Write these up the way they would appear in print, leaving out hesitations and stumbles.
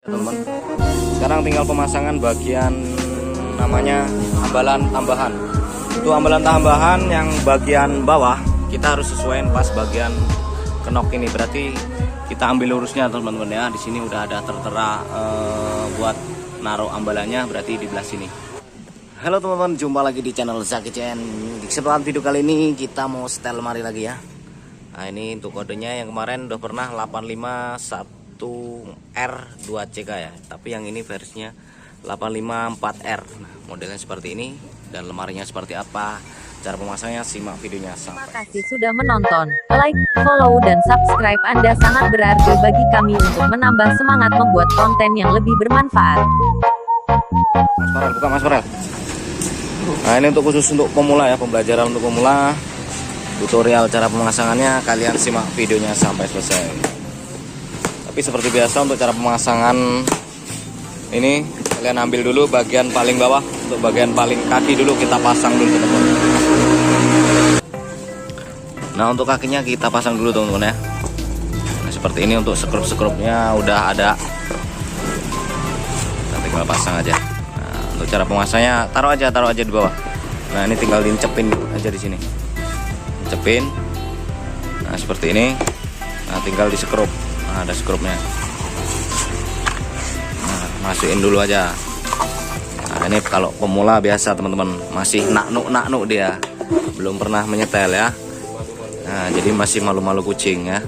teman-teman. Sekarang tinggal pemasangan bagian namanya ambalan tambahan. Untuk ambalan tambahan yang bagian bawah kita harus sesuaikan pas bagian kenok ini. Berarti kita ambil lurusnya teman-teman ya. Di sini udah ada tertera buat naruh ambalannya, berarti di belah sini. Halo teman-teman, jumpa lagi di channel Zaki Chen. Di kesempatan video kali ini kita mau setel lemari lagi ya. Nah ini untuk kodenya, yang kemarin udah pernah 851R2CK ya. Tapi yang ini versinya 854R. Nah, modelnya seperti ini dan lemarinya seperti apa, cara pemasangnya simak videonya sampai. Terima kasih sudah menonton. Like, follow, dan subscribe Anda sangat berarti bagi kami untuk menambah semangat membuat konten yang lebih bermanfaat. Mas Farel, buka Mas Farel. Nah ini untuk khusus untuk pemula ya, pembelajaran untuk pemula. Tutorial cara pemasangannya, kalian simak videonya sampai selesai. Tapi seperti biasa untuk cara pemasangan ini, kalian ambil dulu bagian paling bawah. Untuk bagian paling kaki dulu kita pasang dulu teman-teman. Nah untuk kakinya kita pasang dulu teman-teman ya. Nah, seperti ini untuk skrup-skrupnya udah ada. Kita tinggal pasang aja. Nah, untuk cara pemasangnya taruh aja di bawah. Nah ini tinggal diincepin aja di sini. Cepin. Nah seperti ini. Nah tinggal di skrup. Nah, ada skrupnya. Nah, masukin dulu aja. Nah ini kalau pemula biasa teman-teman, masih naknuk dia, belum pernah menyetel ya. Nah jadi masih malu-malu kucing ya.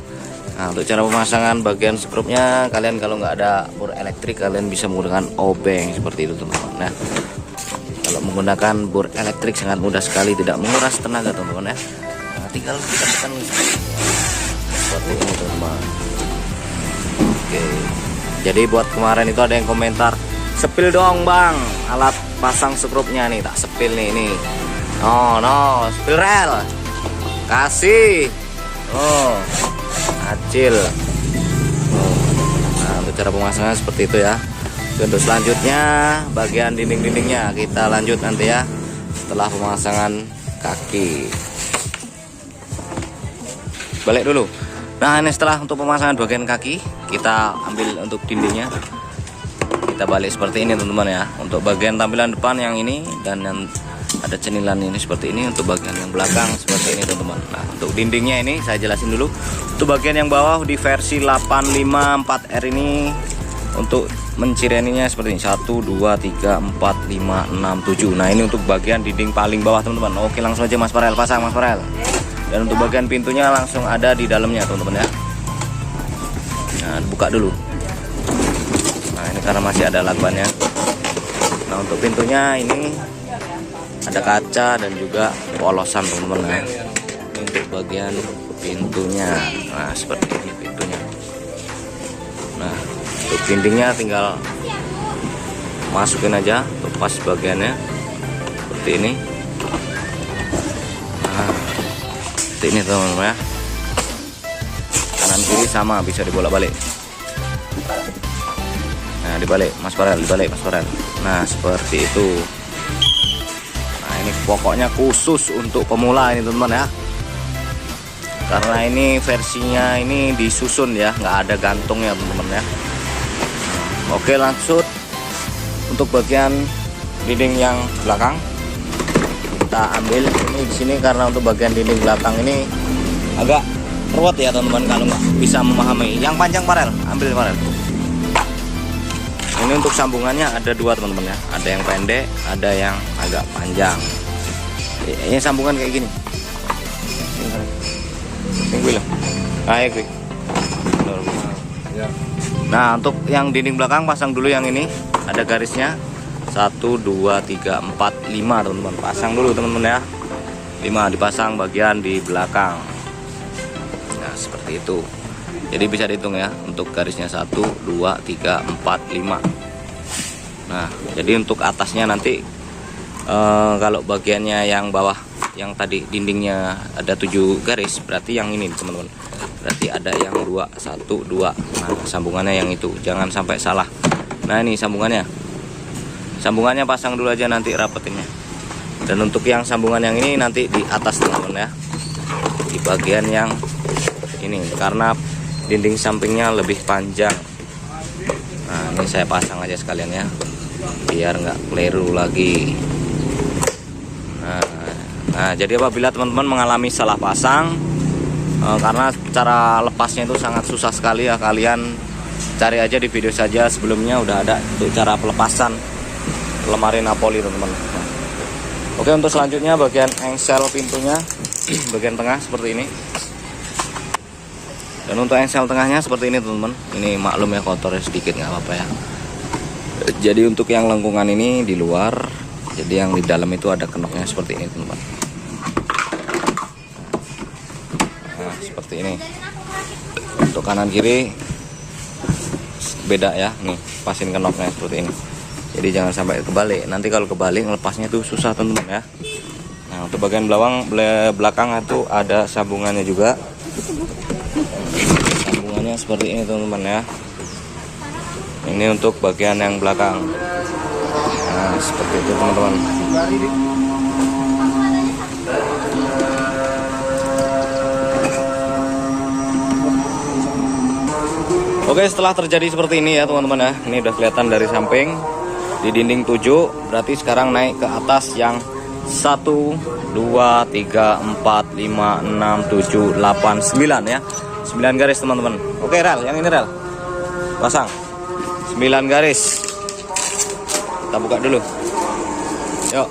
Nah untuk cara pemasangan bagian skrupnya, kalian kalau nggak ada bor elektrik, kalian bisa menggunakan obeng seperti itu teman-teman. Nah kalau menggunakan bor elektrik sangat mudah sekali, tidak menguras tenaga teman-teman ya. Tinggal kita tekan seperti ini teman-teman. Oke, jadi buat kemarin itu ada yang komentar, sepil dong bang alat pasang skrupnya nih, tak sepil nih ini. No sepil rel, kasih acil. Nah untuk cara pemasangan seperti itu ya. Untuk selanjutnya bagian dinding-dindingnya kita lanjut nanti ya, setelah pemasangan kaki. Balik dulu. Nah ini setelah untuk pemasangan bagian kaki, kita ambil untuk dindingnya, kita balik seperti ini teman-teman ya. Untuk bagian tampilan depan yang ini dan yang ada cenilan ini seperti ini. Untuk bagian yang belakang seperti ini teman-teman. Nah untuk dindingnya ini saya jelasin dulu. Untuk bagian yang bawah di versi 854R ini, untuk mencireninya seperti ini, 1, 2, 3, 4, 5, 6, 7. Nah ini untuk bagian dinding paling bawah teman-teman. Oke langsung aja Mas Farel, pasang Mas Farel. Dan untuk bagian pintunya langsung ada di dalamnya teman-teman ya. Nah buka dulu. Nah ini karena masih ada lakbannya. Nah untuk pintunya ini ada kaca dan juga polosan teman-teman ya. Ini untuk bagian pintunya. Nah seperti ini pintunya. Nah untuk dindingnya tinggal masukin aja untuk pas bagiannya seperti ini. Ini teman-teman ya, kanan kiri sama, bisa dibolak-balik. Nah dibalik Mas Farel, nah seperti itu. Nah ini pokoknya khusus untuk pemula ini teman-teman ya, karena ini versinya ini disusun ya, nggak ada gantungnya teman-teman ya. Oke lanjut untuk bagian dinding yang belakang. Kita ambil ini di sini, karena untuk bagian dinding belakang ini agak ruwet ya teman-teman kalau nggak bisa memahami. Yang panjang Farel, ambil Farel. Ini untuk sambungannya ada dua teman-teman ya, ada yang pendek, ada yang agak panjang. Ini sambungan kayak gini. Nah untuk yang dinding belakang pasang dulu yang ini, ada garisnya. 1, 2, 3, 4, 5 teman-teman, pasang dulu teman-teman ya. 5 dipasang bagian di belakang. Nah seperti itu. Jadi bisa dihitung ya, untuk garisnya 1, 2, 3, 4, 5. Nah jadi untuk atasnya nanti kalau bagiannya yang bawah, yang tadi dindingnya ada 7 garis, berarti yang ini teman-teman, berarti ada yang 2, 1, 2. Nah sambungannya yang itu, jangan sampai salah. Nah ini sambungannya pasang dulu aja, nanti rapetinnya. Dan untuk yang sambungan yang ini nanti di atas teman-teman ya, di bagian yang ini, karena dinding sampingnya lebih panjang. Nah ini saya pasang aja sekalian ya, biar nggak keliru lagi. Nah, jadi apabila teman-teman mengalami salah pasang, karena cara lepasnya itu sangat susah sekali ya, kalian cari aja di video saja sebelumnya, udah ada untuk cara pelepasan lemari Napoli teman-teman. Oke, untuk selanjutnya bagian engsel pintunya bagian tengah seperti ini. Dan untuk engsel tengahnya seperti ini teman-teman. Ini maklum ya, kotor sedikit nggak apa-apa ya. Jadi untuk yang lengkungan ini di luar, jadi yang di dalam itu ada kenoknya seperti ini teman-teman. Nah, seperti ini. Untuk kanan kiri beda ya, nih pasin kenoknya seperti ini. Jadi jangan sampai kebalik. Nanti kalau kebalik lepasnya itu susah teman-teman ya. Nah, untuk bagian belakang itu ada sambungannya juga. Sambungannya seperti ini teman-teman ya. Ini untuk bagian yang belakang. Nah, seperti itu teman-teman. Oke, setelah terjadi seperti ini ya teman-teman ya. Ini udah kelihatan dari samping. Di dinding 7, berarti sekarang naik ke atas yang 1, 2, 3, 4, 5, 6, 7, 8, 9 ya. 9 garis teman-teman. Oke rel, yang ini rel pasang 9 garis. Kita buka dulu. Yuk.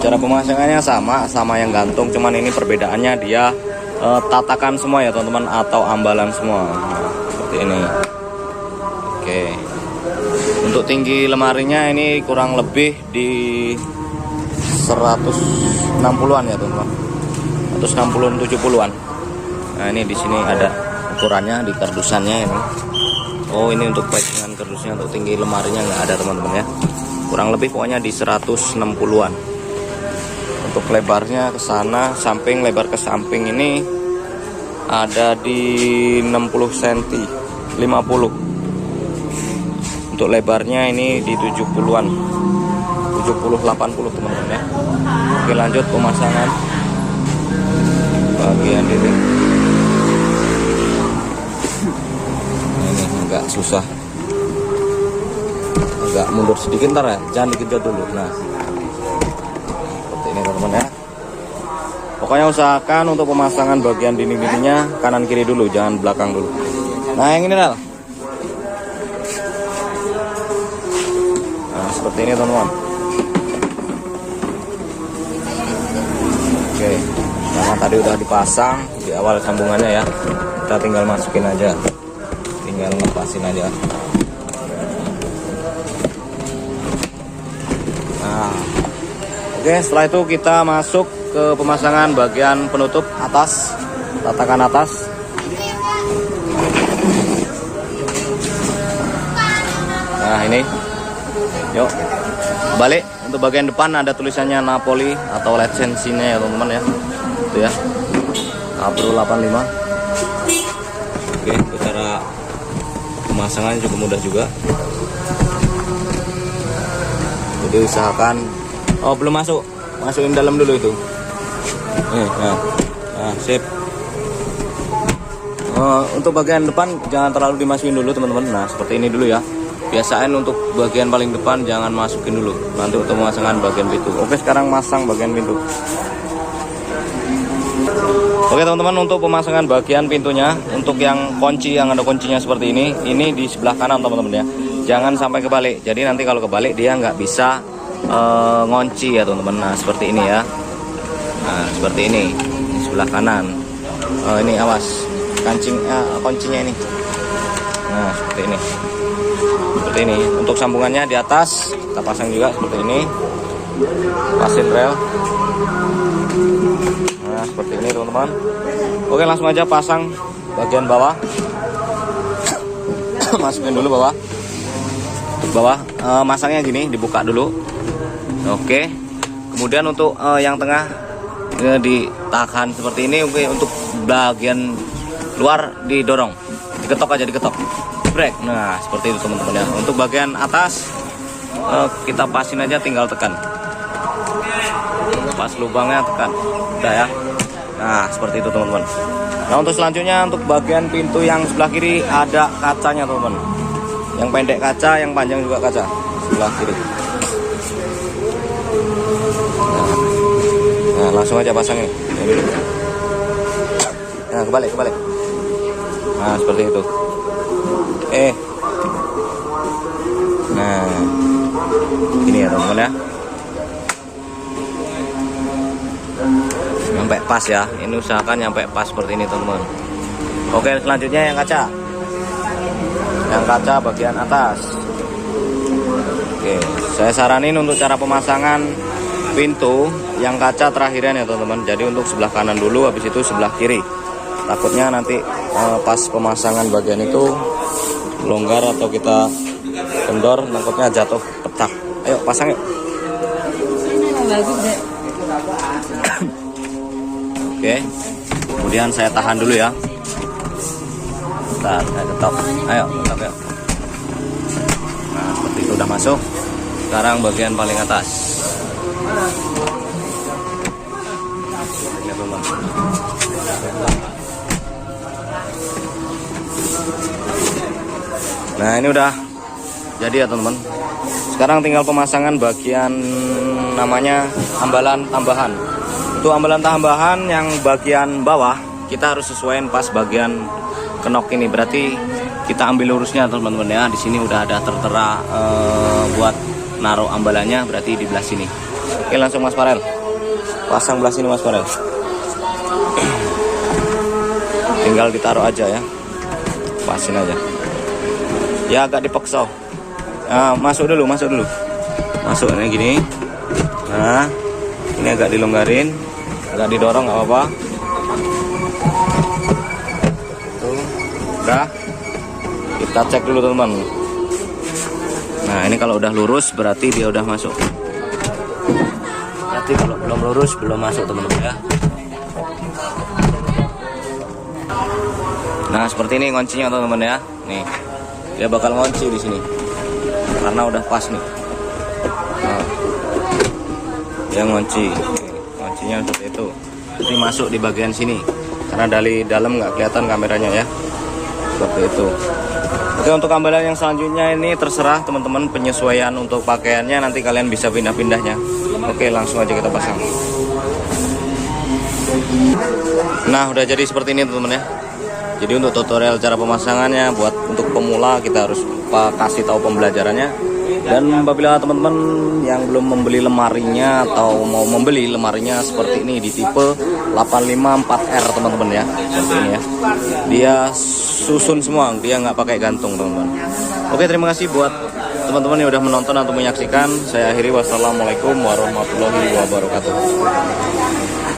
Cara pemasangannya sama yang gantung, cuman ini perbedaannya dia tatakan semua ya teman-teman, atau ambalan semua. Nah, seperti ini. Oke. Untuk tinggi lemarinya ini kurang lebih di 160-an ya teman-teman. 160 70-an. Nah, ini di sini ada ukurannya di kardusannya ini. Oh, ini untuk packingan kardusnya, untuk tinggi lemarinya nggak ada teman-teman ya. Kurang lebih pokoknya di 160-an. Untuk lebarnya ke sana, samping, lebar ke samping ini ada di 60 cm 50. Untuk lebarnya ini di 70-an 70-80 teman-teman ya. Oke, lanjut pemasangan bagian dinding. Ini agak susah, agak mundur sedikit, ntar ya, jangan dikejut dulu. Nah, ini teman-teman ya. Pokoknya usahakan untuk pemasangan bagian dinding-dindingnya kanan kiri dulu, jangan belakang dulu. Nah, yang ini Rel. Nah, seperti ini teman-teman. Oke, karena tadi udah dipasang di awal sambungannya ya, kita tinggal masukin aja, tinggal lepasin aja. Nah, oke, setelah itu kita masuk ke pemasangan bagian penutup atas, tatakan atas. Nah, ini. Yuk. Balik. Untuk bagian depan ada tulisannya Napoli atau lisensinya ya teman-teman ya. Itu ya. April 85. Oke, cara pemasangannya cukup mudah juga. Jadi usahakan, oh belum masuk, masukin dalam dulu itu. Nah, sip. Untuk bagian depan jangan terlalu dimasukin dulu teman-teman. Nah, seperti ini dulu ya. Biasain untuk bagian paling depan jangan masukin dulu. Nanti untuk pemasangan bagian pintu. Oke, sekarang masang bagian pintu. Oke teman-teman, untuk pemasangan bagian pintunya, untuk yang kunci yang ada kuncinya seperti ini di sebelah kanan teman-teman ya. Jangan sampai kebalik. Jadi nanti kalau kebalik dia nggak bisa ngunci ya teman-teman. Nah, seperti ini ya. Nah, seperti ini di sebelah kanan. Ini awas kuncinya ini. Nah, seperti ini. Seperti ini. Untuk sambungannya di atas kita pasang juga seperti ini. Pasin rel. Nah, seperti ini teman-teman. Oke, langsung aja pasang bagian bawah. Masukin dulu bawah. Masangnya gini, dibuka dulu. Oke. Kemudian untuk yang tengah ditahan seperti ini. Oke, untuk bagian luar didorong, diketok aja, diketok. Brek. Nah, seperti itu teman-teman ya. Untuk bagian atas kita pasin aja, tinggal tekan. Pas lubangnya tekan. Udah ya. Nah, seperti itu teman-teman. Nah untuk selanjutnya untuk bagian pintu yang sebelah kiri ada kacanya teman-teman. Yang pendek kaca, yang panjang juga kaca sebelah kiri. Nah langsung aja pasang ini. Nah kebalik. Nah seperti itu. Nah ini ya teman-teman ya. Nyampe pas ya, ini usahakan nyampe pas seperti ini teman-teman. Oke selanjutnya yang kaca bagian atas. Oke saya saranin untuk cara pemasangan pintu yang kaca terakhiran ya teman-teman. Jadi untuk sebelah kanan dulu, habis itu sebelah kiri. Takutnya nanti pas pemasangan bagian itu longgar atau kita kendor, takutnya jatuh pecah. Ayo pasang yuk. Oke, kemudian saya tahan dulu ya. Bentar, saya ketok. Ayo, ketok ya. Nah, seperti itu udah masuk. Sekarang bagian paling atas. Nah, ini udah jadi ya teman-teman. Sekarang tinggal pemasangan bagian namanya ambalan tambahan. Untuk ambalan tambahan yang bagian bawah kita harus sesuaikan pas bagian kenok ini. Berarti kita ambil lurusnya teman-teman ya. Di sini udah ada tertera buat naruh ambalannya, berarti di belah sini. Oke langsung Mas Farel. Pasang belah sini Mas Farel. Tinggal ditaruh aja ya. Pasin aja. Ya agak dipaksa. Nah, masuk dulu. Masuk ini gini. Nah, ini agak dilonggarin, agak didorong nggak apa-apa. Udah. Kita cek dulu teman-teman. Nah, ini kalau udah lurus berarti dia udah masuk. Berarti kalau belum lurus belum masuk teman-teman ya. Nah, seperti ini kuncinya teman-teman ya. Nih. Dia bakal ngunci di sini. Karena udah pas nih. Nah, dia kuncinya seperti itu. Jadi masuk di bagian sini. Karena dari dalam nggak kelihatan kameranya ya. Seperti itu. Oke untuk ambalan yang selanjutnya ini terserah teman-teman penyesuaian untuk pakaiannya, nanti kalian bisa pindah-pindahnya. Oke langsung aja kita pasang. Nah udah jadi seperti ini teman-teman ya. Jadi untuk tutorial cara pemasangannya buat untuk pemula kita harus kasih tahu pembelajarannya. Dan apabila teman-teman yang belum membeli lemarinya atau mau membeli lemarinya seperti ini di tipe 854R teman-teman ya, seperti ini ya. Dia susun semua, dia nggak pakai gantung teman-teman. Oke terima kasih buat teman-teman yang udah menonton atau menyaksikan. Saya akhiri, wassalamualaikum warahmatullahi wabarakatuh.